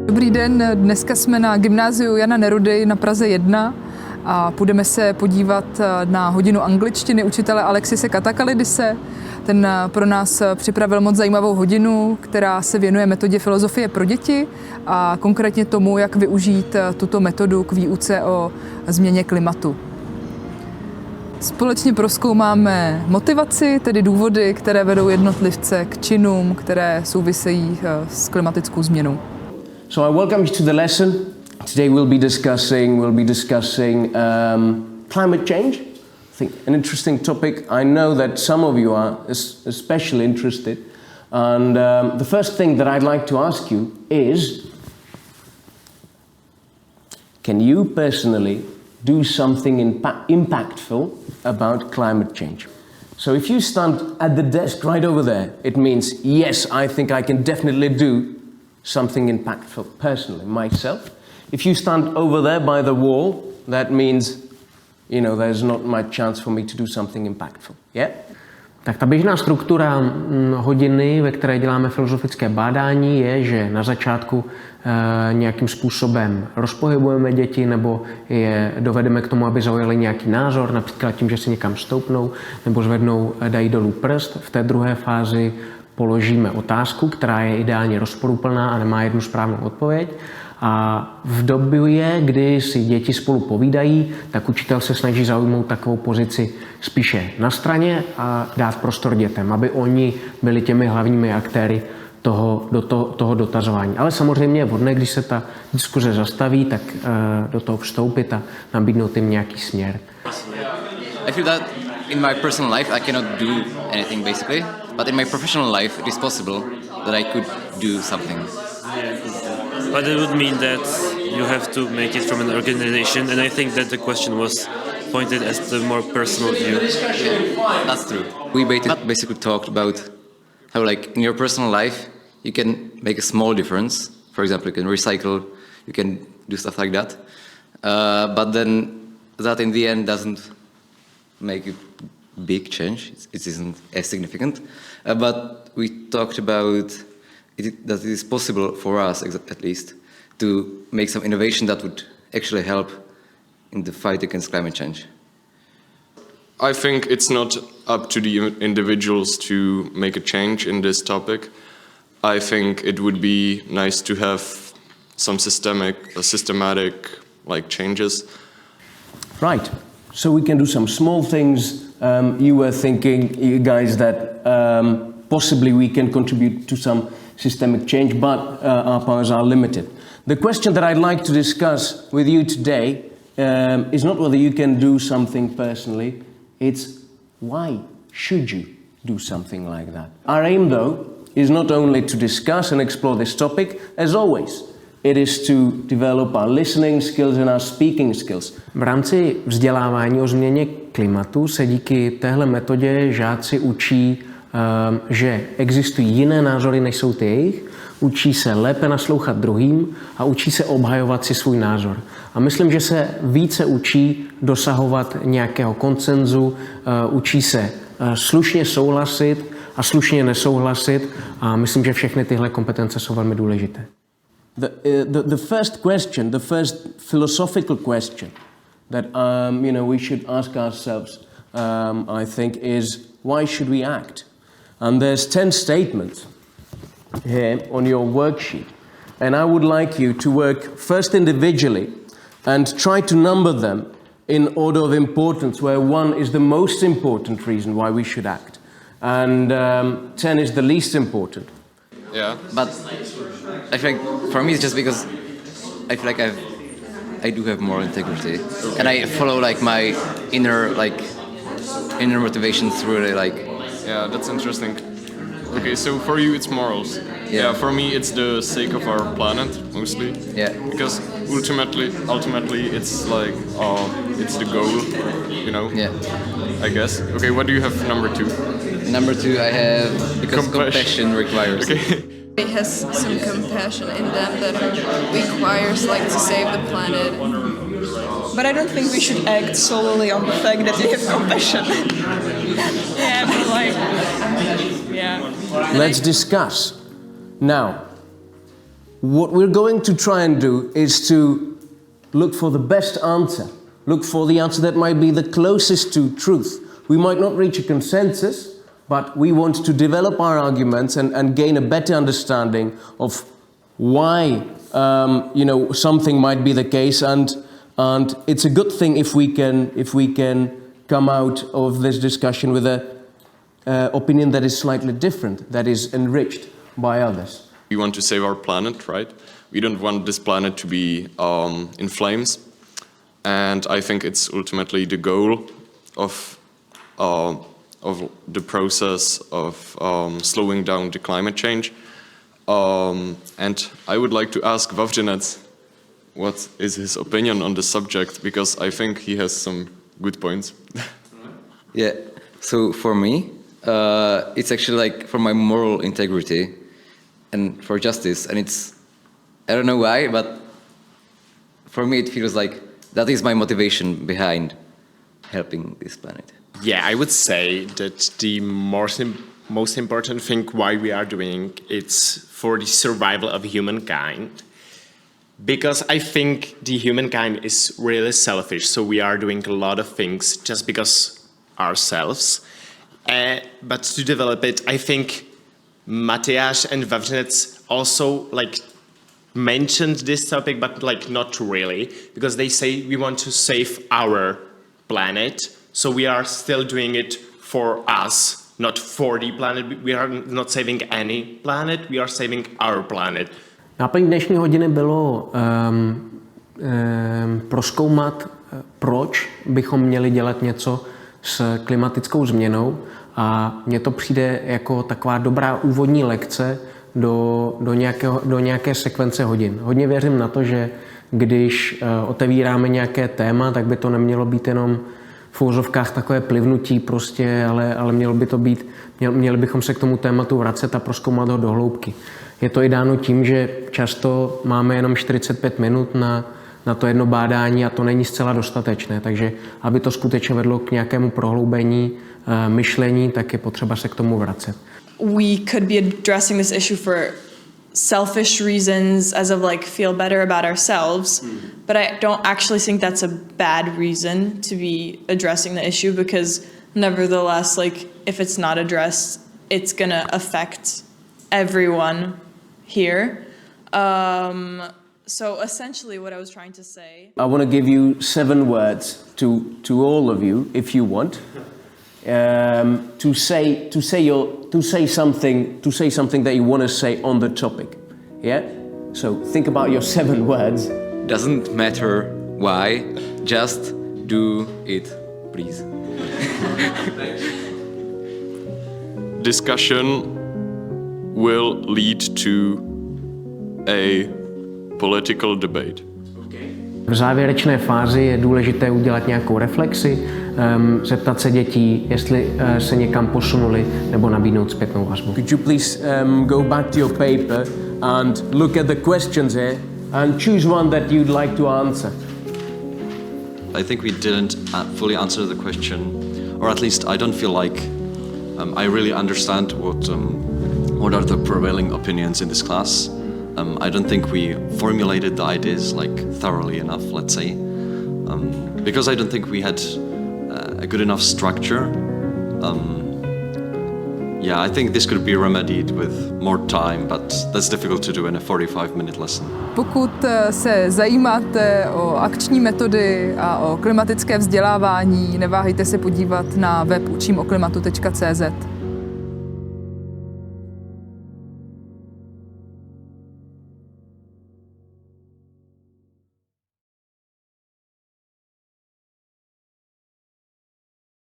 Dobrý den, dneska jsme na Gymnáziu Jana Nerudy na Praze 1 a půjdeme se podívat na hodinu angličtiny učitele Alexise Katakalidise. Ten pro nás připravil moc zajímavou hodinu, která se věnuje metodě Filozofie pro děti a konkrétně tomu, jak využít tuto metodu k výuce o změně klimatu. Společně prozkoumáme motivaci, tedy důvody, které vedou jednotlivce k činům, které souvisejí s klimatickou změnou. So I welcome you to the lesson. Today we'll be discussing climate change. I think an interesting topic. I know that some of you are especially interested. And the first thing that I'd like to ask you is, can you personally do something impactful about climate change? So if you stand at the desk right over there, it means, yes, I think I can definitely do something impactful personally, myself. If you stand over there by the wall, that means, you know, there's not much chance for me to do something impactful. Yeah? Tak ta běžná struktura hodiny, ve které děláme filozofické bádání, je, že na začátku nějakým způsobem rozpohybujeme děti nebo je dovedeme k tomu, aby zaujali nějaký názor, například tím, že si někam stoupnou nebo zvednou, dají dolů prst. V té druhé fázi položíme otázku, která je ideálně rozporuplná a nemá jednu správnou odpověď. A v době, kdy si děti spolu povídají, tak učitel se snaží zaujmout takovou pozici spíše na straně a dát prostor dětem, aby oni byli těmi hlavními aktéry toho dotazování. Ale samozřejmě je vhodné, když se ta diskuze zastaví, tak do toho vstoupit a nabídnout jim nějaký směr. I feel that in my personal life I cannot do anything basically, but in my professional life it is possible that I could do something. But it would mean that you have to make it from an organization, and I think that the question was pointed as the more personal view. That's true. We basically talked about how, like, in your personal life, you can make a small difference. For example, you can recycle, you can do stuff like that. But then that in the end doesn't make a big change. It isn't as significant. But we talked about that it is possible for us, at least, to make some innovation that would actually help in the fight against climate change. I think it's not up to the individuals to make a change in this topic. I think it would be nice to have some systematic like changes. Right. So we can do some small things. You were thinking, you guys, that possibly we can contribute to some systemic change, but our powers are limited. The question that I'd like to discuss with you today is not whether you can do something personally, it's why should you do something like that. Our aim, though, is not only to discuss and explore this topic, as always, it is to develop our listening skills and our speaking skills. V rámci vzdělávání o změně klimatu se díky téhle metodě žáci učí, že existují jiné názory, než jsou ty jejich, učí se lépe naslouchat druhým a učí se obhajovat si svůj názor. A myslím, že se více učí dosahovat nějakého konsenzu, učí se slušně souhlasit a slušně nesouhlasit a myslím, že všechny tyhle kompetence jsou velmi důležité. The first question, the first philosophical question that we should ask ourselves, I think, is why should we act? And there's 10 statements here on your worksheet. And I would like you to work first individually and try to number them in order of importance, where 1 is the most important reason why we should act. And 10 is the least important. Yeah. But I feel like for me it's just because I feel like I do have moral integrity, okay. And I follow like my inner motivation through like. Yeah, that's interesting. Okay, so for you it's morals. Yeah, for me it's the sake of our planet mostly. Yeah. Because ultimately it's like it's the goal, you know. Yeah. I guess. Okay, what do you have number 2? Number 2 I have because compassion requires. Okay. It has some compassion in them that requires like to save the planet. But I don't think we should act solely on the fact that we have compassion. Yeah, but like, yeah. Let's discuss. Now, what we're going to try and do is to look for the best answer. Look for the answer that might be the closest to truth. We might not reach a consensus, but we want to develop our arguments and gain a better understanding of why something might be the case, and it's a good thing if we can come out of this discussion with a opinion that is slightly different, that is enriched by others. We want to save our planet, right? We don't want this planet to be in flames, and I think it's ultimately the goal of the process of slowing down the climate change. And I would like to ask Vavřinec what is his opinion on the subject, because I think he has some good points. Yeah, so for me, it's actually like for my moral integrity and for justice, and it's, I don't know why, but for me it feels like that is my motivation behind helping this planet. Yeah, I would say that the most important thing why we are doing it's for the survival of humankind, because I think the humankind is really selfish, so we are doing a lot of things just because ourselves. But to develop it, I think Matyáš and Vavřinec also mentioned this topic, but not really, because they say we want to save our planet, so we are still doing it for us, not for the planet. We are not saving any planet, we are saving our planet. Náplň dnešní hodiny bylo prozkoumat, proč bychom měli dělat něco s klimatickou změnou, a mně to přijde jako taková dobrá úvodní lekce do nějaké sekvence hodin. Hodně věřím na to, že když otevíráme nějaké téma, tak by to nemělo být jenom v uvozovkách takové plivnutí prostě, ale měli bychom se k tomu tématu vracet a prozkoumat ho do hloubky. Je to i dáno tím, že často máme jenom 45 minut na to jedno bádání a to není zcela dostatečné, takže aby to skutečně vedlo k nějakému prohloubení myšlení, tak je potřeba se k tomu vracet. We could be addressing this issue for selfish reasons, as of feel better about ourselves, but I don't actually think that's a bad reason to be addressing the issue, because nevertheless, if it's not addressed, it's gonna affect everyone here. So essentially what I was trying to say, I want to give you 7 words to all of you, if you want, to say something that you want to say on the topic. Yeah? So think about your 7 words. Doesn't matter why, just do it, please. Discussion will lead to a political debate. V závěrečné fázi je důležité udělat nějakou reflexi, zeptat se dětí, jestli se někam posunuli, nebo nabídnout zpětnou vazbu. Could you please go back to your paper and look at the questions here and choose one that you'd like to answer? I think we didn't fully answer the question, or at least I don't feel like I really understand what are the prevailing opinions in this class. I don't think we formulated the ideas thoroughly enough, let's say, because I don't think we had a good enough structure. Yeah, I think this could be remedied with more time, but that's difficult to do in a 45-minute lesson. Pokud se zajímáte o akční metody a o klimatické vzdělávání, neváhejte se podívat na web učím klimatu.cz.